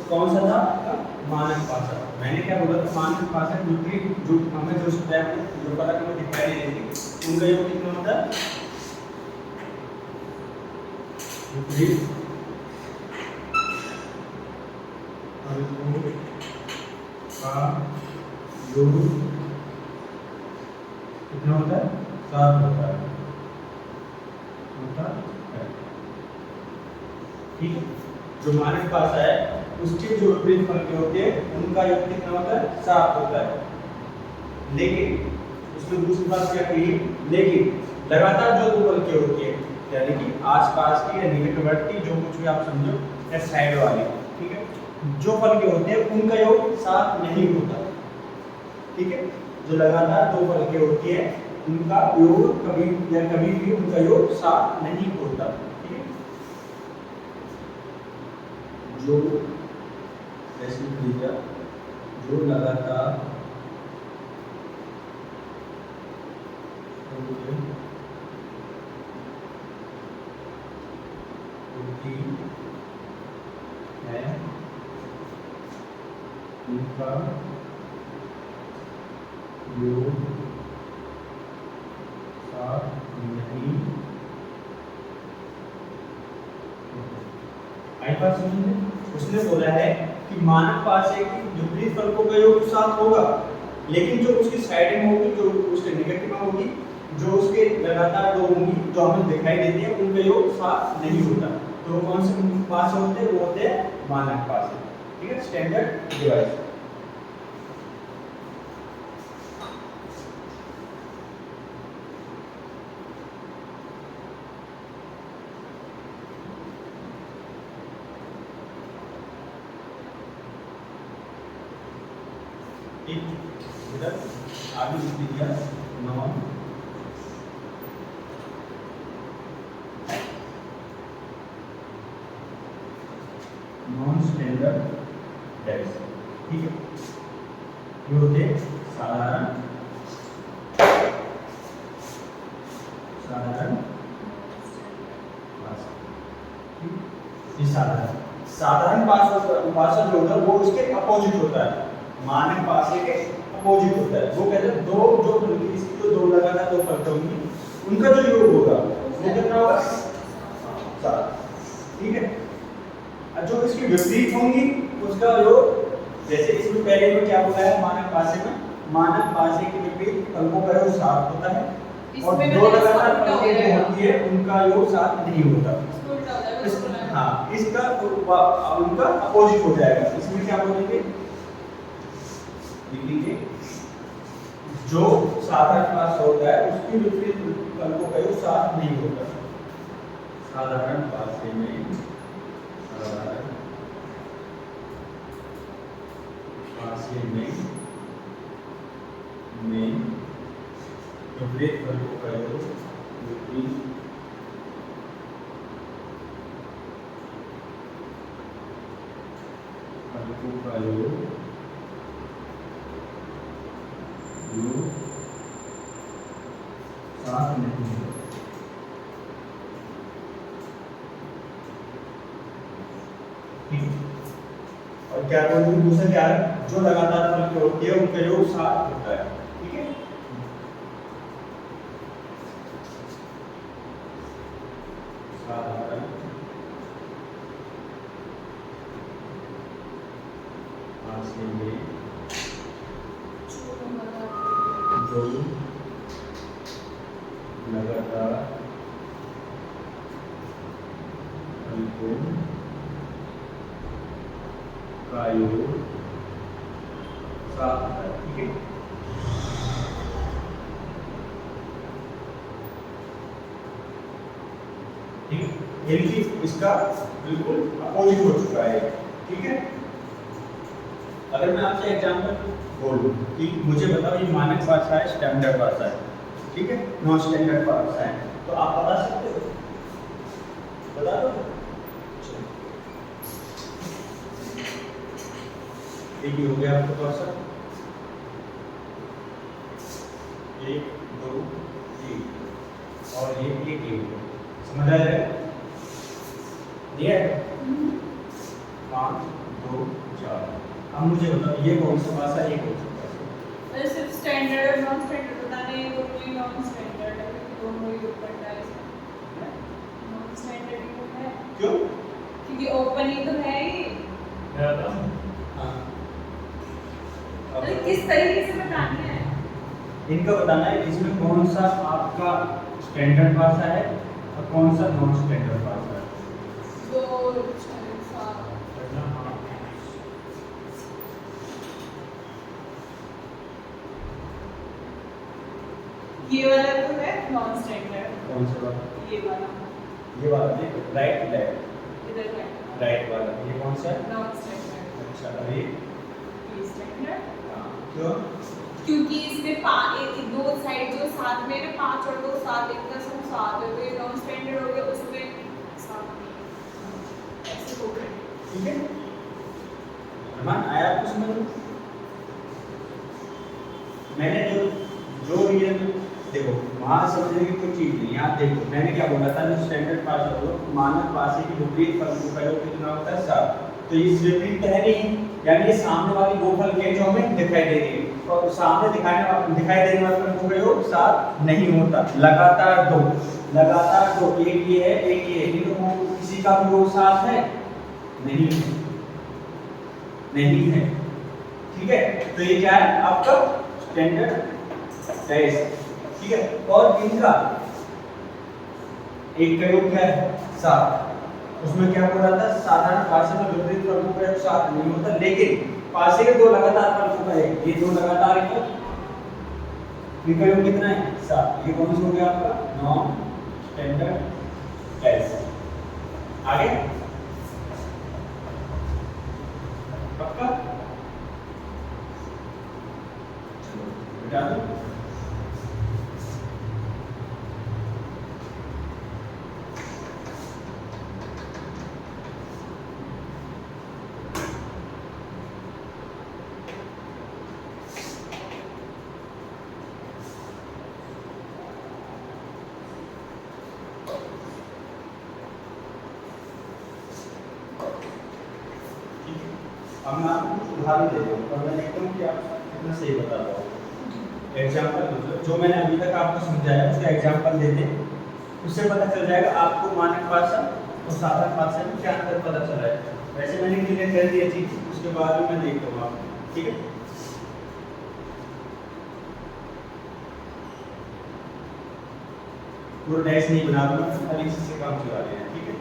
कौन सा था मानक भाषा। मैंने क्या बोला था, मानक भाषा जो हमें जो स्टेप जो फलक में दिखाई दे रही थी उनका योग कितना होता है, विपरीत फलकों का योग कितना होता है, 7 होता है। ठीक है, जो मानक भाषा है उसके जो विपरीत फलक होते हैं उनका योग कितना होता है, 7 होता है। लेकिन उसमें दूसरी बात क्या कही, लेकिन लगातार जो दो फलकें होती है यानी कि आसपास की या निकटवर्ती जो कुछ भी आप समझो या साइड वाली, ठीक है, जो फलकें होते हैं उनका योग 7 नहीं होता। ठीक है, जो लगातार दो फलकें होती है उनका योग कभी भी उनका योग 7 नहीं होता। ठीक है, जो जो लगातार होती है उनका योग 7 नहीं आई बात समझिए। उसने बोला है कि मानक पासे की विपरीत फलकों का योग 7 होगा, लेकिन जो उसकी साइड में होगी, जो उसके निकट में होगी, जो उसके लगातार दो होंगी जो हमें दिखाई देती है उनका योग 7 नहीं होता। तो कौन से पासे होते हैं, वो होते हैं मानक पासे। ठीक है, स्टैंडर्ड डिवाइस। इधर आगे लिख दिया नॉन स्टैंडर्ड डेविस। ठीक है, ये होते साधारण भाषा। ये साधारण भाषा जो होता है वो उसके अपोजिट होता है, मानक भाषा के अपोजिट होता है। वो कहते हैं दो जो इसकी जो दो लगातार दो फलक होंगी उनका जो योग होगा वो कितना होगा, 7। ठीक है, जो इसकी विपरीत होंगी उसका योग, जैसे इसमें पहले में क्या बोला है, मानक भाषा में मानक भाषा के विपरीत फलकों का योग 7 होता है और दो लगातार फलकें जो होती है उनका योग 7 नहीं होता। हाँ, इसका उनका अपोजिट हो जाएगा। इसमें क्या बोलेंगे, लिखिए जो साधारण भाषा होता है उसकी विपरीत फलकों का योग 7 नहीं होता। साधारण भाषा में विपरीत फलकों का योग साथ नहीं है। और क्या बोलूं, दूसरा क्या है, जो लगातार फलकें होती है उनका योग 7 होता है। ठीक है, साधारण पासे में दो लगातार फलकों का योग 7 है। ठीक है, ठीक है, यानी कि इसका बिल्कुल अपोजिट हो चुका है। ठीक है, अगर मैं आपसे एग्जांपल बोलूं कि मुझे बताओ ये मानक भाषा है, स्टैंडर्ड भाषा है, ठीक है, नॉन स्टैंडर्ड भाषा है, तो आप बता सकते हो? बता दो। एक हो गया आपका भाषा, 1 2 3 और ये 1 1 समझ आ रहा है? ये 5 2 4। अब मुझे बताओ ये कौन सा भाषा है, ये कौन सा भाषा है? सिर्फ स्टैंडर्ड और नॉन स्टैंडर्ड बताना है, वो कोई नॉन स्टैंडर्ड है, दोनों ही ऊपर का है। नॉन स्टैंडर्ड ही तो है। क्यों? क्योंकि ओपन ही तो है ही। हाँ, अरे किस तरीके से बतानी है? इनका बताना है इसमें कौन सा आपका स्टैंडर्ड भाषा है और कौन सा नॉन स्टैंडर्ड भाषा है। दो ये वाला तो है नॉन स्टैंडर्ड। कौन सा वाला? ये वाला देखो, राइट लेफ्ट, इधर है राइट वाला ये कौन सा है? Non standard. अच्छा, और ये स्टैंडर्ड। हाँ, क्यों? क्योंकि इसमें दो साइड जो साथ में है, 5 और 2 7 एक का सब 7 है, तो ये नॉन स्टैंडर्ड हो गया, उसमें 7 ऐसे हो गए। ठीक है, मान आया आपको समझ में? मैंने जो रियल देखो वहां समझने की कोई चीज नहीं। आप देखो मैंने क्या बोला था, जो स्टैंडर्ड भाषा हो मानक भाषा की विपरीत फल को प्रयोग कितना होता है 7। तो ये विपरीत है नहीं, यानी ये सामने वाली वो फल के जो हमें दिखाई दे रही है और सामने दिखाई देने वाला फल को प्रयोग 7 नहीं होता। लगातार दो एक ये है एक ये है, लेकिन किसी का भी योग 7 है नहीं है। ठीक है, तो ये क्या है आपका स्टैंडर्ड टेस्ट। ठीक है, और इनका एक का योग क्या है 7। उसमें क्या बोला था, साधारण पासे में विपरीत फलकों का योग 7 नहीं होता, लेकिन पासे के दो लगातार फलकों का योग, ये दो लगातार है, इनका योग कितना है 7। ये कौन सा हो गया आपका नॉन स्टैंडर्ड टेस्ट। आगे पक्का? चलो बेटा दो। अब मैं आपको कुछ उदाहरण दे रहा हूँ और मैं देखता हूँ कि आप कितना सही बता रहे हो। एग्जाम्पल मतलब जो मैंने अभी तक आपको समझाया उसका एग्जाम्पल देते, उससे पता चल जाएगा आपको मानक भाषा और साधारण भाषा में क्या अंतर पता चला है। वैसे मैंने क्लियर कर दिया चीज, उसके बाद में मैं देखता हूँ आपको। ठीक है, पूरा डैश नहीं बना दूंगा, खाली से काम चला रहे हैं। ठीक है,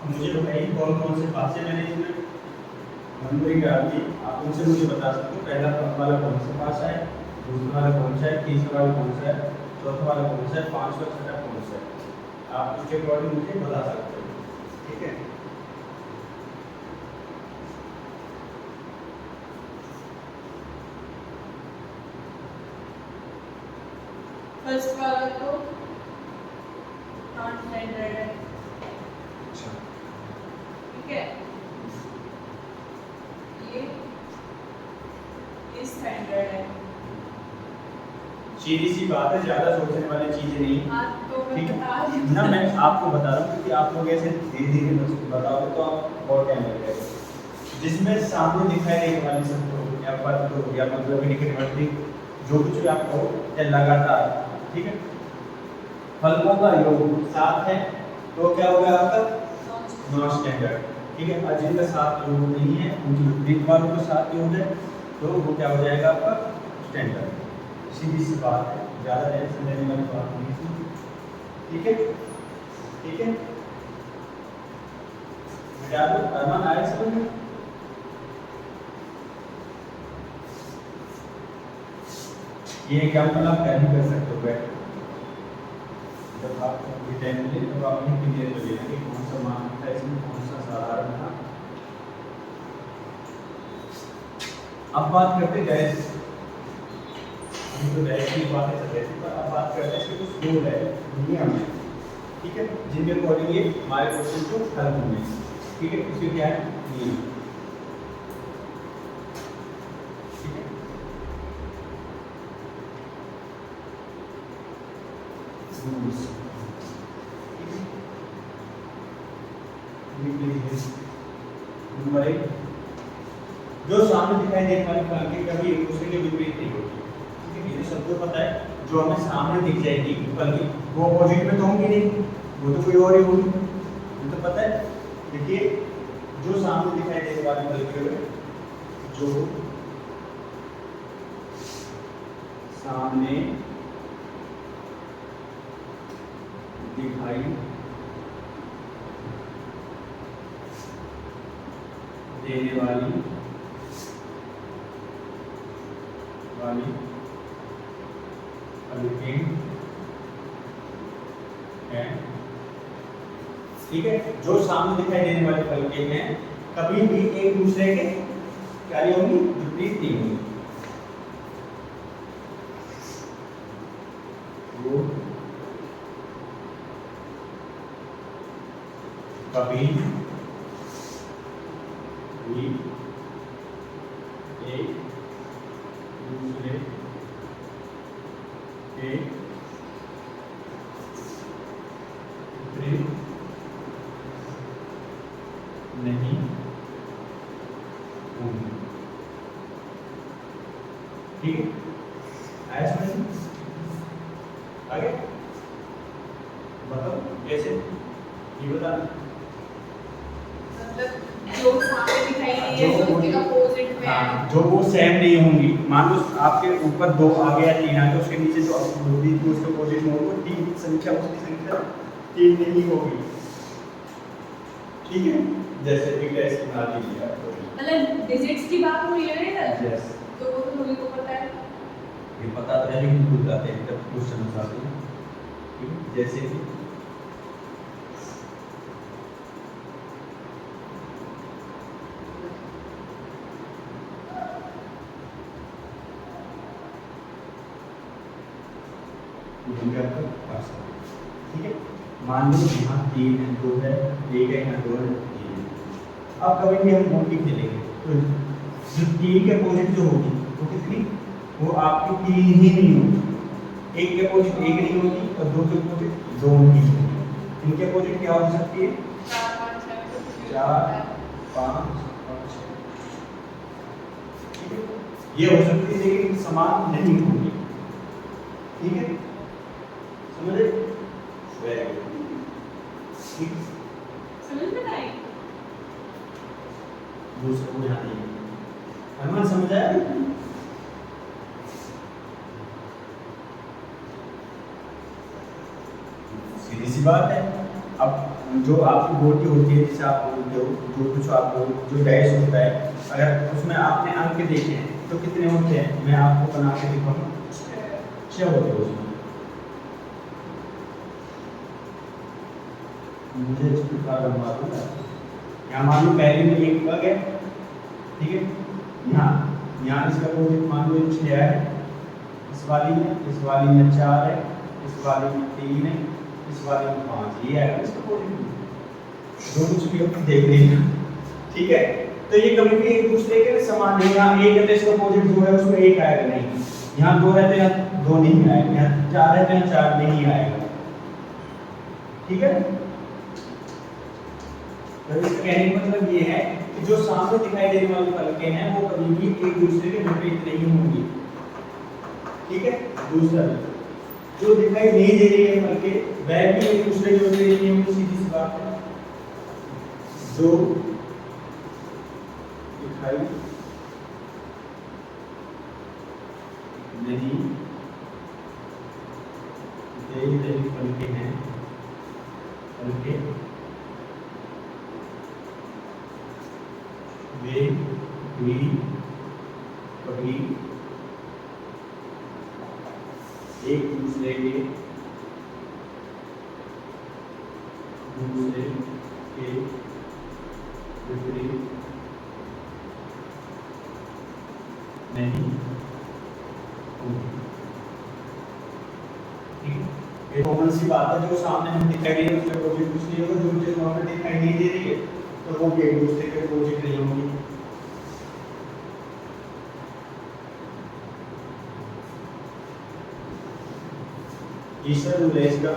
मुझे बताइए कौन कौन से भाषा मैंने इसमें नंबरिंग डाल दी, आप उनसे मुझे बता सकते हो पहला वाला कौन सा पासा है, दूसरा वाला कौन सा है, तीसरा वाला कौन सा है, चौथा वाला कौन सा है, पांचवा छठा कौन सा है, आप उसके अकॉर्डिंग मुझे बता सकते हो। ठीक है, फर्स्ट वाला तो नॉन स्टैंडर्ड है, अच्छा ठीक है। ये स्टैंडर्ड है। सीधी सी बात है, ज्यादा सोचने वाली चीजें नहीं। हाँ तो मैं ठीक बता है रही हूँ। ना, मैं आपको बता रहा हूँ क्योंकि आप लोग ऐसे धीरे धीरे बताओगे तो आप और टाइम लगेगा। जिसमें सामने दिखाई देने वाली शब्द या पद हो या मतलब निकटवर्ती जो कुछ भी आप कहो या लगातार, ठीक है। फलकों का योग 7 है तो क्या होगा आपका नॉन स्टैंडर्ड, ठीक है। और जिनका 7 योग नहीं है उनकी विपरीत वालों का 7 योग है तो वो क्या हो जाएगा आपका स्टैंडर्ड। सीधी सी बात है, ज़्यादा टेंशन लेने वाली बात नहीं है, ठीक है ठीक है। बेटा अरमान आया समझ में? ये एग्जाम्पल आप पहले कर सकते हो बैठ, जब आप ये टाइम मिले तब आप ये क्लियर कर लेना कि कौन सा मान था इसमें, कौन सा साधारण था। अब बात करते गैस, हम तो डायरेक्ट की बातें कर रहे थे पर अब बात करते हैं इसके कुछ रूल है नियम है, ठीक है, जिनके अकॉर्डिंग ये हमारे क्वेश्चन को हल होंगे, ठीक है। इसके क्या है नियम, ठीक है। रूल्स नंबर 1, जो सामने दिखाई देने वाली फल की कभी एक दूसरे के विपरीत नहीं होती, ठीक है। ये सबको पता है, जो हमें सामने दिख जाएगी फल की वो अपोजिट में तो होंगी नहीं, वो तो कोई और ही होगी, ये तो पता है। देखिए जो सामने दिखाई देने वाली फल की जो सामने दिखाई देने वाली है, ठीक है। जो सामने दिखाई देने वाले फलके हैं कभी भी एक दूसरे के क्या नहीं होंगी, विपरीत नहीं होंगी। वो कभी भी एक दूसरे के विपरीत नहीं होंगे, ठीक है। आया समझ में? आगे बताओ कैसे, ये बता। मतलब जो सामने दिखाई नहीं है जो उसके अपोजिट में है, जो वो सेम नहीं होंगी। मान लो आपके ऊपर 2 आ गया 3 आ गया, उसके नीचे जो होगी थी उसके अपोजिट में होगी 3 संख्या, उसकी संख्या 3 नहीं होगी, ठीक है। जैसे एक ऐसे बना लीजिए आप, मतलब डिजिट्स की बात हो रही है ना, यस तो वो तो सभी को पता है। ये पता तो है लेकिन भूल जाते हैं जब क्वेश्चन आते हैं, ठीक है। जैसे कि ठीक है। मान लो यहाँ 3 है 2 है 1 है, यहाँ 2 है 3 है। अब कभी भी हम मोटी खेलेंगे तो जो 3 के अपोजिट जो होगी वो कितनी, वो आपकी 3 ही नहीं होगी। 1 के अपोजिट 1 नहीं होगी और 2 के अपोजिट 2 नहीं होगी। इनके अपोजिट क्या हो सकती है 4 5 6 4 5 और 6, ठीक है। ये हो सकती है लेकिन समान नहीं होगी, ठीक है। समझे? वेरी गुड, ठीक। समझ में आई? दूसरा को यहाँ नहीं, हनुमान समझ आया? सीधी सी बात है। अब जो आपकी बॉडी होती है जिसे आप बोलते हो, जो कुछ आप जो डैश होता है, अगर उसमें आपने अंक देखे हैं तो कितने होते हैं? मैं आपको बना के दिखाऊंगा, 6 होते हैं उसमें। मुझे इसकी कारण मालूम है। यहाँ मान लो पहले में 1 वर्ग है, ठीक है, यहाँ इसका अपोजिट मान लो 6 है, इस वाली में 4 है, इस वाली में 3 है, इस वाली में 5, ये है इसका अपोजिट। जो कुछ भी आप देख रहे हैं, ठीक है, तो ये कभी भी एक दूसरे के समान नहीं। यहाँ 1 है तो इसका अपोजिट 2 है, उसमें 1 आएगा नहीं। यहाँ 2 है तो यहाँ 2 नहीं आएगा, यहाँ 4 है तो यहाँ 4 नहीं आएगा, ठीक है। तो इसका कहने का मतलब ये है कि जो सामने दिखाई देने वाली फलकें हैं वो कभी भी एक दूसरे के विपरीत नहीं होंगी, ठीक है। दूसरा, जो दिखाई नहीं दे रही है फलकें वह भी एक दूसरे के विपरीत नहीं होंगी, सीधी सी बात है। जो दिखाई नहीं दे रही फलकें हैं, फलकें वे भी कभी एक दूसरे के विपरीत नहीं होंगे, ठीक है। ये कॉमन सी बात है, जो सामने हमें दिखाई दे रही है उसके अपोजिट कुछ नहीं होगा, जो चीज हमें दिखाई नहीं दे रही है तो वो भी एक दूसरे के अपोजिट नहीं होंगी। तीसरा रूल है इसका,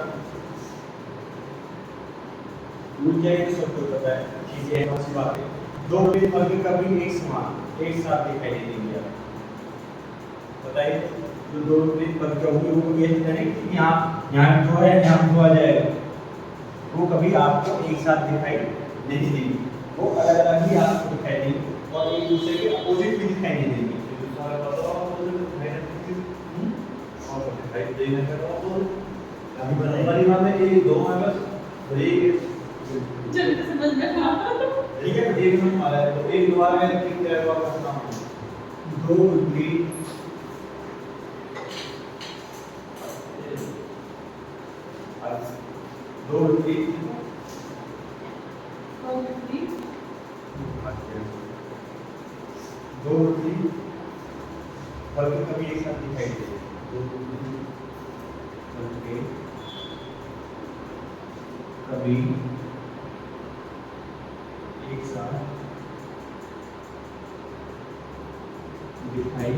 रूल क्या है तो सबको पता है, चीजें कौन सी बात है। दो विपरीत फलकें कभी एक समान एक साथ दिखाई नहीं देंगी। बताइए, जो दो विपरीत फलकें होंगी वो ये नहीं कि यहाँ 2 है यहाँ 2 आ जाएगा, वो कभी आपको एक साथ दिखाई नहीं देंगी, वो अलग अलग ही आपको दिखाई देंगी और एक दूसरे के अपोजिट भी दिखाई नहीं देंगी। अभी परिवार में ये 2 है बस, जल्दी समझ में आ ठीक है। एक में आ रहा है तो एक दोबारा में ठीक है, वो आपका काम है। 2 विपरीत फलकें कभी एक साथ दिखाई देंगे, 2 विपरीत फलकें कभी एक साथ दिखाई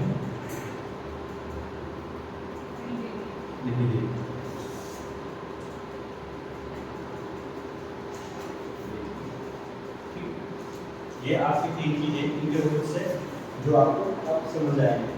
नहीं देती। ये आपकी 3 चीजें इनके रूप से जो आपको अब समझ आएंगे।